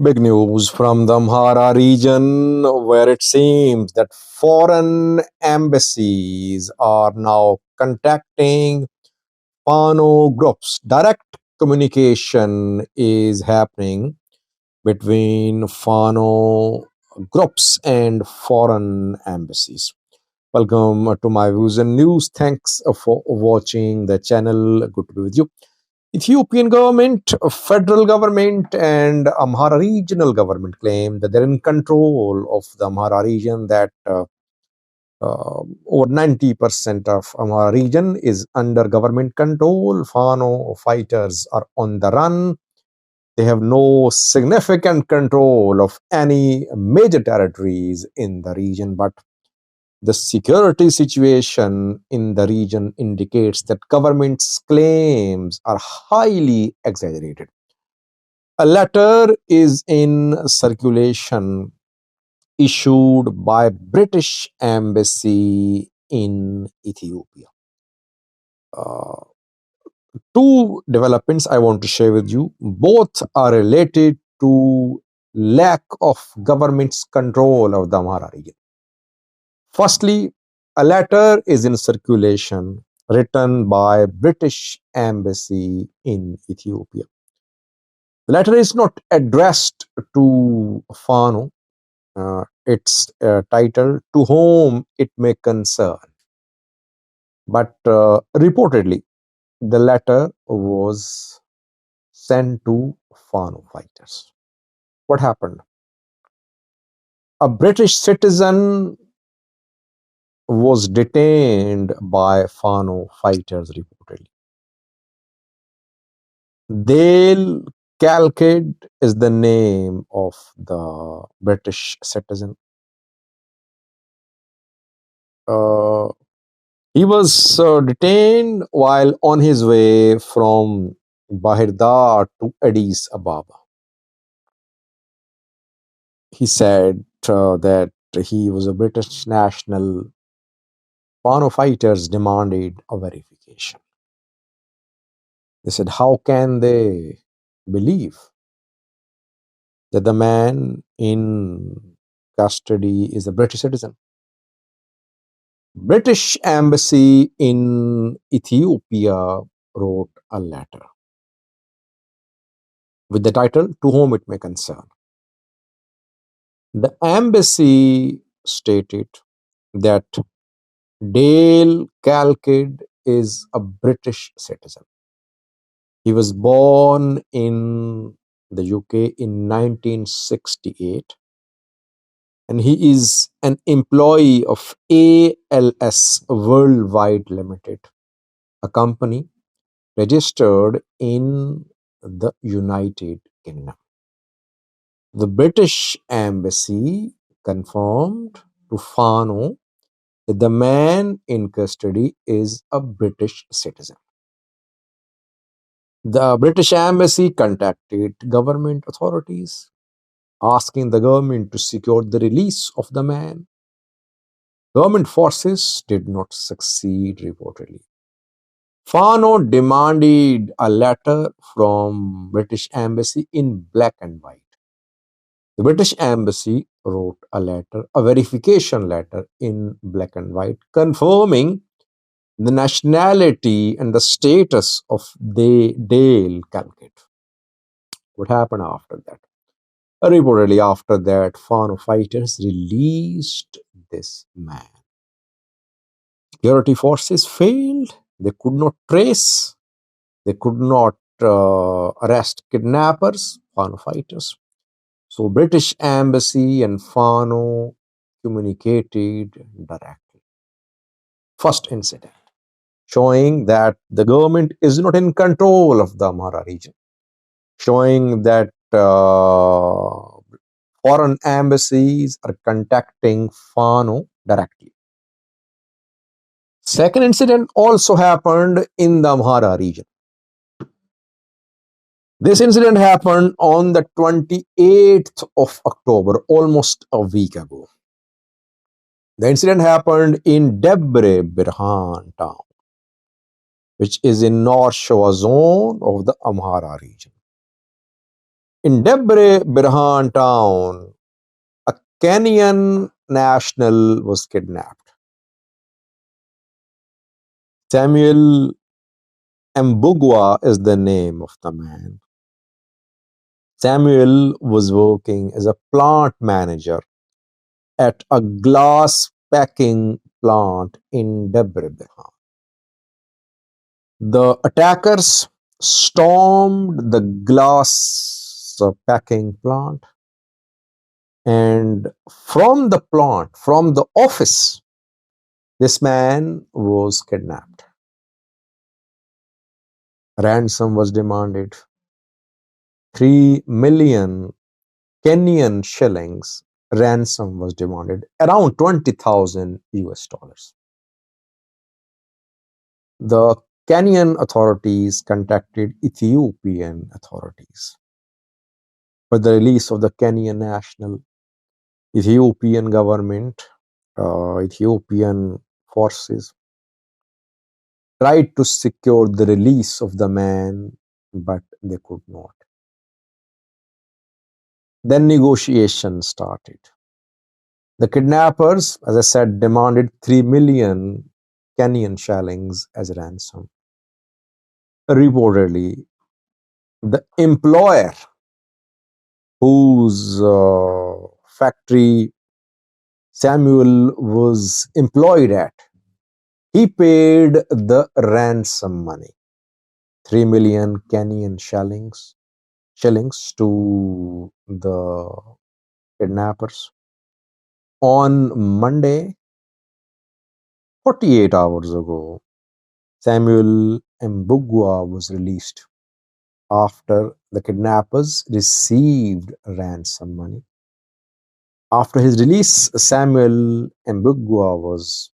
Big news from the Amhara region, where it seems that foreign embassies are now contacting Fano groups. Direct communication is happening between Fano groups and foreign embassies. Welcome to my views and news. Thanks for watching the channel. Good to be with you. Ethiopian government, federal government, and Amhara regional government claim that they're in control of the Amhara region, that over 90% of Amhara region is under government control. Fano fighters are on the run. They have no significant control of any major territories in the region, but the security situation in the region indicates that government's claims are highly exaggerated. A letter is in circulation issued by British Embassy in Ethiopia. Uh, Two developments I want to share with you. Both are related to lack of government's control of the Amhara region. Firstly, a letter is in circulation written by British Embassy in Ethiopia. The letter is not addressed to Fano. It's titled "To Whom It May Concern." But reportedly, the letter was sent to Fano fighters. What happened? A British citizen was detained by Fano fighters reportedly. Dale Calkid is the name of the British citizen. Uh, he was detained while on his way from Bahirda to Addis Ababa. He said that he was a British national. Fano fighters demanded a verification. They said, how can they believe that the man in custody is a British citizen? British Embassy in Ethiopia wrote a letter with the title, "To Whom It May Concern." The embassy stated that Dale Calkid is a British citizen. He was born in the UK in 1968, and he is an employee of ALS Worldwide Limited, a company registered in the United Kingdom. The British Embassy confirmed to Fano that the man in custody is a British citizen. The British Embassy contacted government authorities, asking the government to secure the release of the man. Government forces did not succeed, reportedly. Fano demanded a letter from British Embassy in black and white. The British Embassy wrote a letter, a verification letter in black and white, confirming the nationality and the status of Dale Calkid. What happened after that? Reportedly, after that, Fano fighters released this man. Security forces failed. They could not trace. They could not arrest kidnappers, Fano fighters. So British Embassy and Fano communicated directly. First incident, showing that the government is not in control of the Amhara region, showing that foreign embassies are contacting Fano directly. Second incident also happened in the Amhara region. This incident happened on the 28th of October, almost a week ago. The incident happened in Debre Birhan town, which is in North Showa zone of the Amhara region. In Debre Birhan town, a Kenyan national was kidnapped. Samuel Mbugua is the name of the man. Samuel was working as a plant manager at a glass packing plant in Debre Birhan. The attackers stormed the glass packing plant, and from the plant, from the office, this man was kidnapped. Ransom was demanded. 3 million Kenyan shillings ransom was demanded, around 20,000 US dollars. The Kenyan authorities contacted Ethiopian authorities for the release of the Kenyan national. Ethiopian government, Ethiopian forces tried to secure the release of the man, but they could not. Then negotiations started. The kidnappers, as I said, demanded 3 million Kenyan shillings as ransom. Reportedly, the employer whose factory Samuel was employed at, he paid the ransom money, 3 million Kenyan shillings to the kidnappers. On Monday, 48 hours ago, Samuel Mbugua was released after the kidnappers received ransom money. After his release, Samuel Mbugua was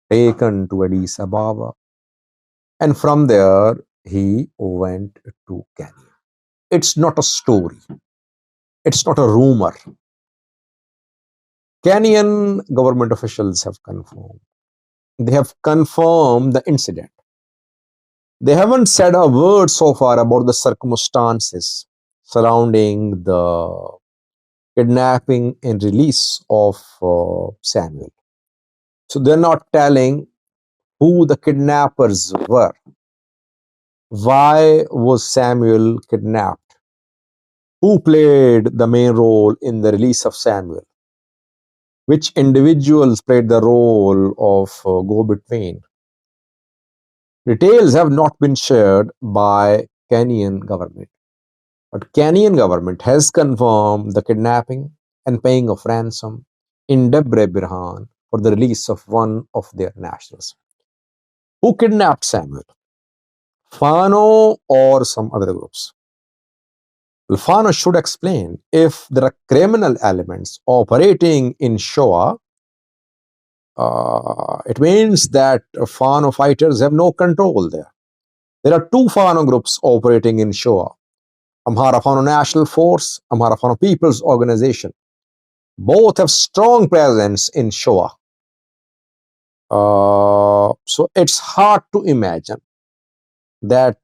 taken to Addis Ababa, and from there he went to Kenya. It's not a story. It's not a rumor. Kenyan government officials have confirmed. They have confirmed the incident. They haven't said a word so far about the circumstances surrounding the kidnapping and release of Samuel. So they're not telling who the kidnappers were. Why was Samuel kidnapped? Who played the main role in the release of Samuel? Which individuals played the role of go-between? Details have not been shared by Kenyan government. But Kenyan government has confirmed the kidnapping and paying of ransom in Debre Birhan for the release of one of their nationals. Who kidnapped Samuel? Fano or some other groups? Well, Fano should explain. If there are criminal elements operating in Shoa, it means that Fano fighters have no control there. There are two Fano groups operating in Shoa: Amhara Fano National Force, Amhara Fano People's Organization. Both have strong presence in Shoa. So it's hard to imagine that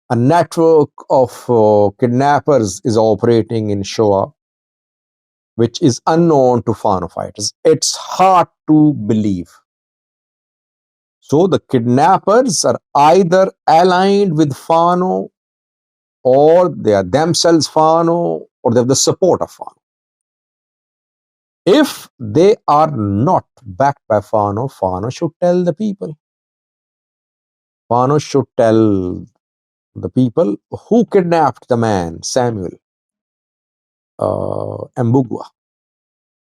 a network of kidnappers is operating in Shoa, which is unknown to Fano fighters. It's hard to believe. So the kidnappers are either aligned with Fano, or they are themselves Fano, or they have the support of Fano. If they are not backed by Fano, Fano should tell the people. Fano should tell the people who kidnapped the man, Samuel Mbugua.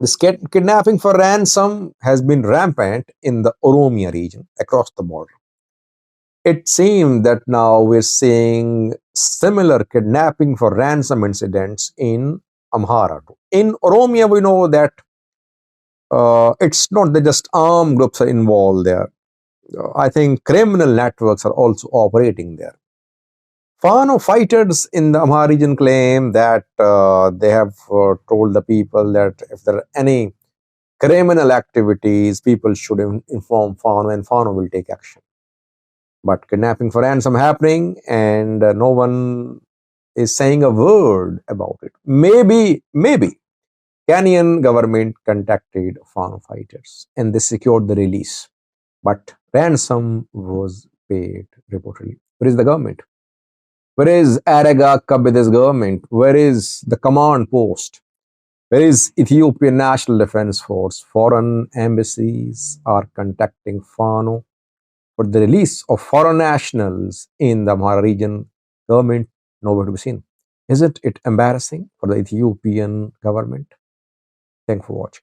This kidnapping for ransom has been rampant in the Oromia region across the border. It seems that now we're seeing similar kidnapping for ransom incidents in Amhara too. In Oromia, we know that it's not that just armed groups are involved there. I think criminal networks are also operating there. Fano fighters in the Amhara region claim that they have told the people that if there are any criminal activities, people should inform Fano and Fano will take action. But kidnapping for ransom happening, and no one is saying a word about it. Maybe Kenyan government contacted Fano fighters and they secured the release. But ransom was paid reportedly. Where is the government? Where is Araga Kabide's government? Where is the command post? Where is Ethiopian National Defense Force? Foreign embassies are contacting Fano for the release of foreign nationals in the Amhara region. Government nowhere to be seen. Isn't it embarrassing for the Ethiopian government? Thanks for watching.